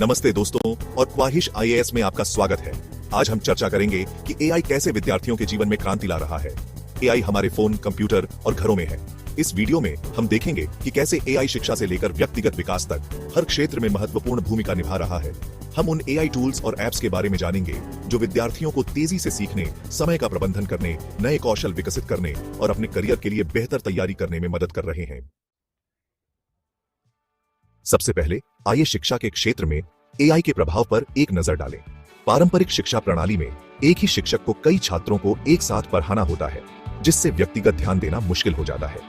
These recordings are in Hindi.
नमस्ते दोस्तों और ख्वाहिश आईएएस में आपका स्वागत है। आज हम चर्चा करेंगे कि एआई कैसे विद्यार्थियों के जीवन में क्रांति ला रहा है। एआई हमारे फोन, कंप्यूटर और घरों में है। इस वीडियो में हम देखेंगे कि कैसे एआई शिक्षा से लेकर व्यक्तिगत विकास तक हर क्षेत्र में महत्वपूर्ण भूमिका निभा रहा है। हम उन एआई टूल्स और एप्स के बारे में जानेंगे जो विद्यार्थियों को तेजी से सीखने, समय का प्रबंधन करने, नए कौशल विकसित करने और अपने करियर के लिए बेहतर तैयारी करने में मदद कर रहे हैं। सबसे पहले आइए शिक्षा के क्षेत्र में एआई के प्रभाव पर एक नजर डालें। पारंपरिक शिक्षा प्रणाली में एक ही शिक्षक को कई छात्रों को एक साथ पढ़ाना होता है, जिससे व्यक्तिगत ध्यान देना मुश्किल हो जाता है।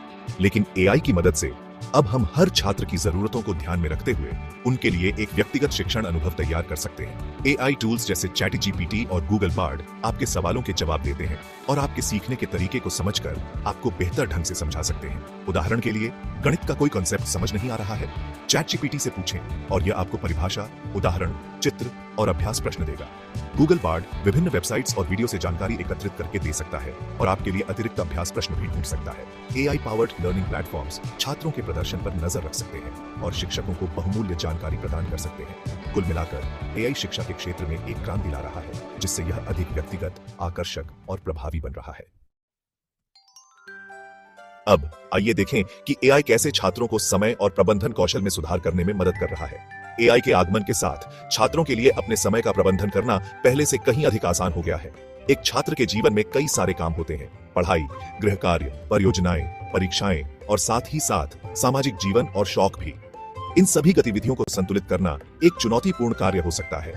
लेकिन एआई की मदद से अब हम हर छात्र की जरूरतों को ध्यान में रखते हुए उनके लिए एक व्यक्तिगत शिक्षण अनुभव तैयार कर सकते हैं। एआई टूल्स जैसे चैटजीपीटी और गूगल बार्ड आपके सवालों के जवाब देते हैं और आपके सीखने के तरीके को समझकर आपको बेहतर ढंग से समझा सकते हैं। उदाहरण के लिए, गणित का कोई कॉन्सेप्ट समझ नहीं आ रहा है, चैटजीपीटी से पूछें और यह आपको परिभाषा, उदाहरण, चित्र और अभ्यास प्रश्न देगा। गूगल बार्ड विभिन्न वेबसाइट्स और वीडियो से जानकारी एकत्रित करके दे सकता है और आपके लिए अतिरिक्त अभ्यास प्रश्न भी ढूंढ सकता है। एआई पावर्ड लर्निंग प्लेटफॉर्म्स छात्रों के प्रदर्शन पर नजर रख सकते हैं और शिक्षकों को बहुमूल्य जानकारी प्रदान कर सकते हैं। कुल मिलाकर एआई शिक्षा के क्षेत्र में एक क्रांति ला रहा है, जिससे यह अधिक व्यक्तिगत, आकर्षक और प्रभावी बन रहा है। अब आइए देखें कि एआई कैसे छात्रों को समय और प्रबंधन कौशल में सुधार करने में मदद कर रहा है। एआई के आगमन के साथ छात्रों के लिए अपने समय का प्रबंधन करना पहले से कहीं अधिक आसान हो गया है। एक छात्र के जीवन में कई सारे काम होते हैं, पढ़ाई, गृह कार्य, परियोजनाएं, परीक्षाएं और साथ ही साथ सामाजिक जीवन और शौक भी। इन सभी गतिविधियों को संतुलित करना एक चुनौतीपूर्ण कार्य हो सकता है।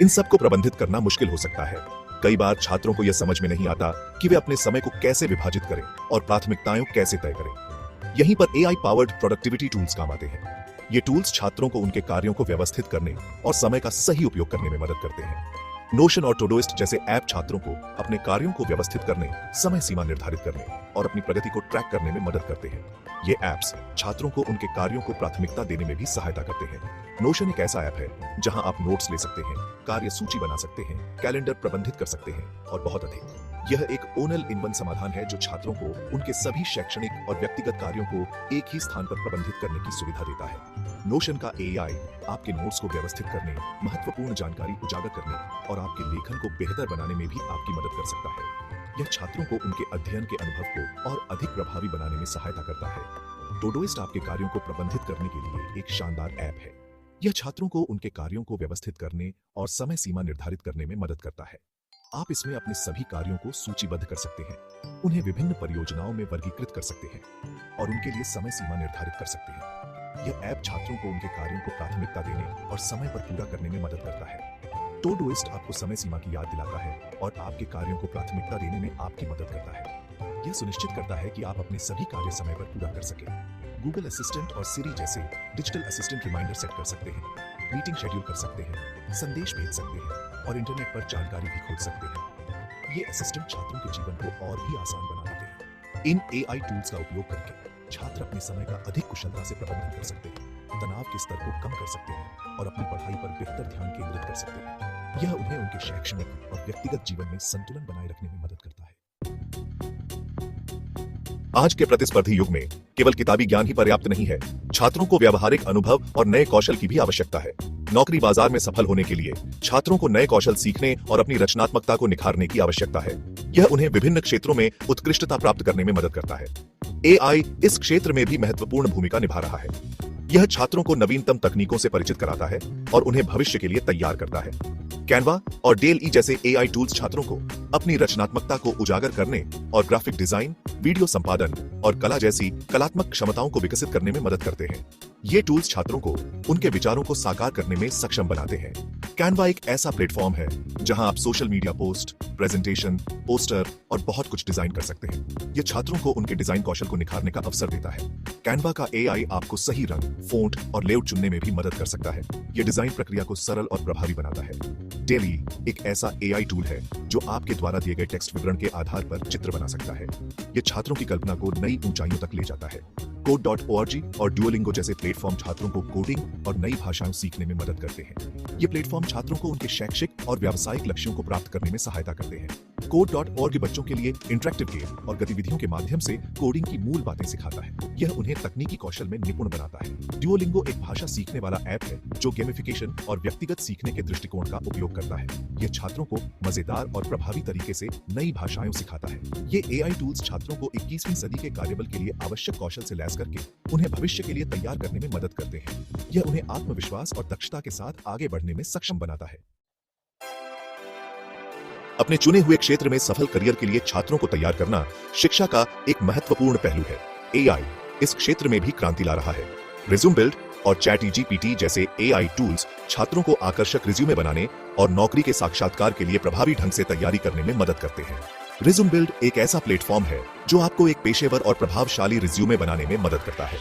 इन सबको प्रबंधित करना मुश्किल हो सकता है। कई बार छात्रों को यह समझ में नहीं आता कि वे अपने समय को कैसे विभाजित करें और प्राथमिकताएं कैसे तय करें। यहीं पर एआई पावर्ड प्रोडक्टिविटी टूल्स काम आते हैं। ये टूल्स छात्रों को उनके कार्यों को व्यवस्थित करने और समय का सही उपयोग करने में मदद करते हैं। नोशन और टोडोइस्ट जैसे ऐप छात्रों को अपने कार्यों को व्यवस्थित करने, समय सीमा निर्धारित करने और अपनी प्रगति को ट्रैक करने में मदद करते हैं। ये ऐप्स छात्रों को उनके कार्यों को प्राथमिकता देने में भी सहायता करते हैं। नोशन एक ऐसा ऐप है जहां आप नोट्स ले सकते हैं, कार्य सूची बना सकते हैं, कैलेंडर प्रबंधित कर सकते हैं और बहुत अधिक। यह एक ऑल इन वन समाधान है जो छात्रों को उनके सभी शैक्षणिक और व्यक्तिगत कार्यों को एक ही स्थान पर प्रबंधित करने की सुविधा देता है। नोशन का एआई आपके नोट्स को व्यवस्थित करने, महत्वपूर्ण जानकारी उजागर करने और आपके लेखन को बेहतर बनाने में भी आपकी मदद कर सकता है। यह छात्रों को उनके अध्ययन के अनुभव को और अधिक प्रभावी बनाने में सहायता करता है। टोडोइस्ट आपके कार्यों को प्रबंधित करने के लिए एक शानदार ऐप है। यह छात्रों को उनके कार्यों को व्यवस्थित करने और समय सीमा निर्धारित करने में मदद करता है। आप इसमें अपने सभी कार्यों को सूचीबद्ध कर सकते हैं, उन्हें विभिन्न परियोजनाओं में वर्गीकृत कर सकते हैं और उनके लिए समय सीमा निर्धारित कर सकते हैं। यह ऐप छात्रों को उनके कार्यों को प्राथमिकता देने और समय पर पूरा करने में मदद करता है। टोडोइस्ट आपको समय सीमा की याद दिलाता है और आपके कार्यों को प्राथमिकता देने में आपकी मदद करता है। यह सुनिश्चित करता है कि आप अपने सभी कार्य समय पर पूरा कर सकें। गूगल असिस्टेंट और सिरी जैसे डिजिटल असिस्टेंट रिमाइंडर सेट कर सकते हैं, मीटिंग शेड्यूल कर सकते हैं, संदेश भेज सकते हैं और इंटरनेट पर जानकारी भी खोज सकते हैं। ये असिस्टेंट छात्रों के जीवन को और भी आसान बना देते हैं। इन एआई टूल्स का उपयोग करके छात्र अपने समय का अधिक कुशलता से प्रबंधन कर सकते हैं, तनाव के स्तर को कम कर सकते हैं और अपनी पढ़ाई पर बेहतर ध्यान केंद्रित कर सकते हैं। यह उन्हें उनके शैक्षणिक और व्यक्तिगत जीवन में संतुलन बनाए रखने में मदद करता है। आज के प्रतिस्पर्धी युग में केवल किताबी ज्ञान ही पर्याप्त नहीं है। छात्रों को व्यावहारिक अनुभव और नए कौशल की भी आवश्यकता है। नौकरी बाजार में सफल होने के लिए छात्रों को नए कौशल सीखने और अपनी रचनात्मकता को निखारने की आवश्यकता है। यह उन्हें विभिन्न क्षेत्रों में उत्कृष्टता प्राप्त करने में मदद करता है। एआई इस क्षेत्र में भी महत्वपूर्ण भूमिका निभा रहा है। यह छात्रों को नवीनतम तकनीकों से परिचित कराता है और उन्हें भविष्य के लिए तैयार करता है। कैनवा और डेल-ई जैसे एआई टूल्स छात्रों को अपनी रचनात्मकता को उजागर करने और ग्राफिक डिजाइन, वीडियो संपादन और कला जैसी कलात्मक क्षमताओं को विकसित करने में मदद करते हैं। ये टूल्स छात्रों को उनके विचारों को साकार करने में सक्षम बनाते हैं। कैनवा एक ऐसा प्लेटफॉर्म है जहां आप social media post, presentation, poster और बहुत कुछ डिजाइन कर सकते हैं। यह छात्रों को उनके डिजाइन कौशल को निखारने का अवसर देता है। कैनवा का एआई आपको सही रंग, फोंट और लेआउट चुनने में भी मदद कर सकता है। यह डिजाइन प्रक्रिया को सरल और प्रभावी बनाता है। डेली एक ऐसा एआई टूल है जो आपके द्वारा दिए गए टेक्स्ट विवरण के आधार पर चित्र बना सकता है। यह छात्रों की कल्पना को नई ऊंचाइयों तक ले जाता है। Code.org और Duolingo जैसे प्लेटफॉर्म छात्रों को कोडिंग और नई भाषाएं सीखने में मदद करते हैं। ये प्लेटफॉर्म छात्रों को उनके शैक्षिक और व्यावसायिक लक्ष्यों को प्राप्त करने में सहायता करते हैं। Code.org बच्चों के लिए इंटरेक्टिव गेम और गतिविधियों के माध्यम से कोडिंग की मूल बातें सिखाता है। यह उन्हें तकनीकी कौशल में निपुण बनाता है। Duolingo एक भाषा सीखने वाला ऐप है जो गेमिफिकेशन और व्यक्तिगत सीखने के दृष्टिकोण का उपयोग करता है। यह छात्रों को मजेदार और प्रभावी तरीके से नई भाषाएं सिखाता है। ये AI टूल्स छात्रों को 21वीं सदी के कार्यबल के लिए आवश्यक कौशल से लैस करके उन्हें भविष्य के लिए तैयार करने में मदद करते हैं। यह उन्हें आत्मविश्वास और दक्षता के साथ आगे बढ़ने में सक्षम बनाता है। अपने चुने हुए क्षेत्र में सफल करियर के लिए छात्रों को तैयार करना शिक्षा का एक महत्वपूर्ण पहलू है। AI इस क्षेत्र में भी क्रांति ला रहा है। रिज्यूम बिल्ड और ChatGPT जैसे AI टूल्स छात्रों को आकर्षक रिज्यूमे बनाने और नौकरी के साक्षात्कार के लिए प्रभावी ढंग से तैयारी करने में मदद करते हैं। रिज्यूम बिल्ड एक ऐसा प्लेटफॉर्म है जो आपको एक पेशेवर और प्रभावशाली रिज्यूमे बनाने में मदद करता है।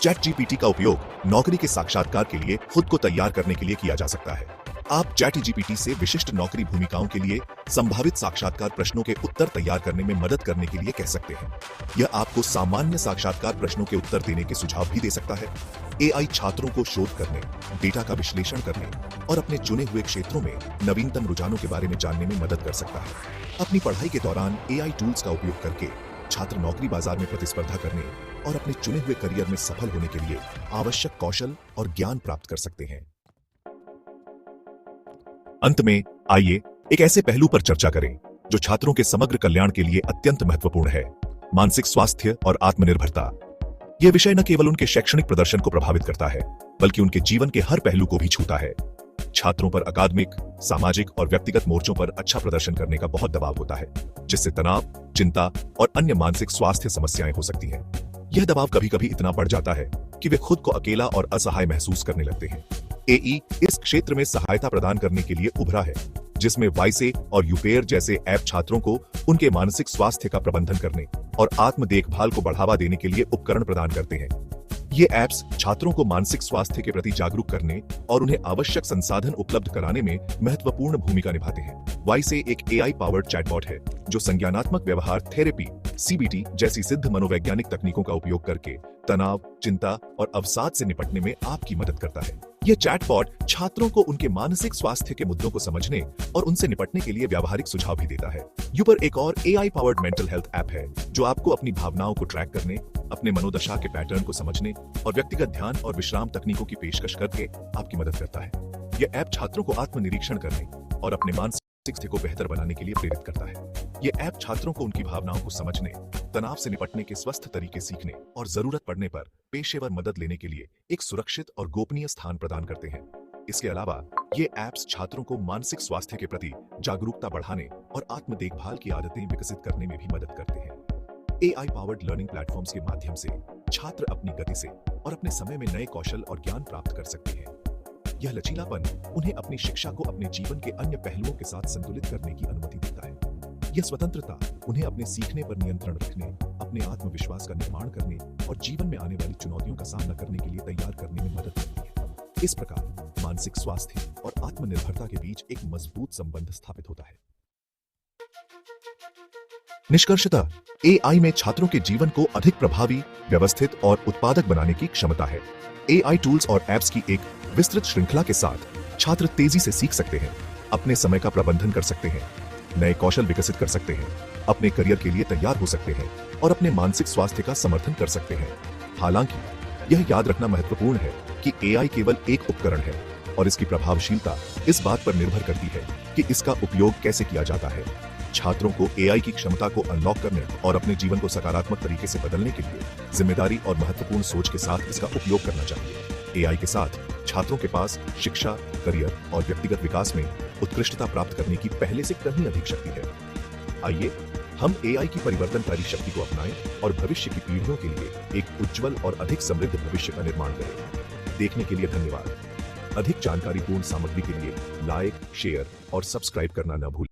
ChatGPT का उपयोग नौकरी के साक्षात्कार के लिए खुद को तैयार करने के लिए किया जा सकता है। आप ChatGPT से विशिष्ट नौकरी भूमिकाओं के लिए संभावित साक्षात्कार प्रश्नों के उत्तर तैयार करने में मदद करने के लिए कह सकते हैं। यह आपको सामान्य साक्षात्कार प्रश्नों के उत्तर देने के सुझाव भी दे सकता है। AI छात्रों को शोध करने, डेटा का विश्लेषण करने और अपने चुने हुए क्षेत्रों में नवीनतम रुझानों के बारे में जानने में मदद कर सकता है। अपनी पढ़ाई के दौरान AI टूल्स का उपयोग करके छात्र नौकरी बाजार में प्रतिस्पर्धा करने और अपने चुने हुए करियर में सफल होने के लिए आवश्यक कौशल और ज्ञान प्राप्त कर सकते हैं। अंत में आइए एक ऐसे पहलू पर चर्चा करें जो छात्रों के समग्र कल्याण के लिए अत्यंत महत्वपूर्ण है: मानसिक स्वास्थ्य और आत्मनिर्भरता। यह विषय न केवल उनके शैक्षणिक प्रदर्शन को प्रभावित करता है, बल्कि उनके जीवन के हर पहलू को भी छूता है। छात्रों पर अकादमिक, सामाजिक और व्यक्तिगत मोर्चों पर अच्छा प्रदर्शन करने का बहुत दबाव होता है, जिससे तनाव, चिंता और अन्य मानसिक स्वास्थ्य समस्याएं हो सकती हैं। यह दबाव कभी-कभी इतना बढ़ जाता है कि वे खुद को अकेला और असहाय महसूस करने लगते हैं। AI इस क्षेत्र में सहायता प्रदान करने के लिए उभरा है, जिसमें वाइसे और यूपेयर जैसे ऐप छात्रों को उनके मानसिक स्वास्थ्य का प्रबंधन करने और आत्म देखभाल को बढ़ावा देने के लिए उपकरण प्रदान करते हैं। ये ऐप्स छात्रों को मानसिक स्वास्थ्य के प्रति जागरूक करने और उन्हें आवश्यक संसाधन उपलब्ध कराने में महत्वपूर्ण भूमिका निभाते हैं। वाइसे एक AI पावर्ड चैटबॉट है जो संज्ञानात्मक व्यवहार थेरेपी CBT जैसी सिद्ध मनोवैज्ञानिक तकनीकों का उपयोग करके तनाव, चिंता और अवसाद से निपटने में आपकी मदद करता है। यह चैटबॉट छात्रों को उनके मानसिक स्वास्थ्य के मुद्दों को समझने और उनसे निपटने के लिए व्यावहारिक सुझाव भी देता है। यूपर एक और AI powered mental health app है जो आपको अपनी भावनाओं को ट्रैक करने, अपने मनोदशा के पैटर्न को समझने और व्यक्तिगत ध्यान और विश्राम तकनीकों की पेशकश करके आपकी मदद करता है। यह ऐप छात्रों को आत्मनिरीक्षण करने और अपने मानसिक स्थिति को बेहतर बनाने के लिए प्रेरित करता है। ये ऐप छात्रों को उनकी भावनाओं को समझने, तनाव से निपटने के स्वस्थ तरीके सीखने और जरूरत पड़ने पर पेशेवर मदद लेने के लिए एक सुरक्षित और गोपनीय स्थान प्रदान करते हैं। इसके अलावा ये ऐप्स छात्रों को मानसिक स्वास्थ्य के प्रति जागरूकता बढ़ाने और आत्म देखभाल की आदतें विकसित करने में भी मदद करते हैं। AI पावर्ड लर्निंग प्लेटफॉर्म्स के माध्यम से छात्र अपनी गति से और अपने समय में नए कौशल और ज्ञान प्राप्त कर सकते हैं। यह लचीलापन उन्हें अपनी शिक्षा को अपने जीवन के अन्य पहलुओं के साथ संतुलित करने की अनुमति देता है। यह स्वतंत्रता उन्हें अपने सीखने पर नियंत्रण रखने, अपने आत्मविश्वास का निर्माण करने और जीवन में आने वाली चुनौतियों का सामना करने के लिए तैयार करने में मदद करती है। इस प्रकार मानसिक स्वास्थ्य और आत्मनिर्भरता के बीच एक मजबूत संबंध स्थापित होता है। निष्कर्षतः AI में छात्रों के जीवन को अधिक प्रभावी, व्यवस्थित और उत्पादक बनाने की क्षमता है। AI टूल्स और ऐप्स की एक विस्तृत श्रृंखला के साथ छात्र तेजी से सीख सकते हैं, अपने समय का प्रबंधन कर सकते हैं, नए कौशल विकसित कर सकते हैं, अपने करियर के लिए तैयार हो सकते हैं और अपने मानसिक स्वास्थ्य का समर्थन कर सकते हैं। हालांकि यह याद रखना महत्वपूर्ण है कि AI केवल एक उपकरण है और इसकी प्रभावशीलता इस बात पर निर्भर करती है कि इसका उपयोग कैसे किया जाता है। छात्रों को AI की क्षमता को अनलॉक करने और अपने जीवन को सकारात्मक तरीके से बदलने के लिए जिम्मेदारी और महत्वपूर्ण सोच के साथ इसका उपयोग करना चाहिए। AI के साथ छात्रों के पास शिक्षा, करियर और व्यक्तिगत विकास में उत्कृष्टता प्राप्त करने की पहले से कहीं अधिक शक्ति है। आइए हम AI की परिवर्तनकारी शक्ति को अपनाएं और भविष्य की पीढ़ियों के लिए एक उज्जवल और अधिक समृद्ध भविष्य का निर्माण करें। देखने के लिए धन्यवाद। अधिक जानकारीपूर्ण सामग्री के लिए लाइक, शेयर और सब्सक्राइब करना न भूलें।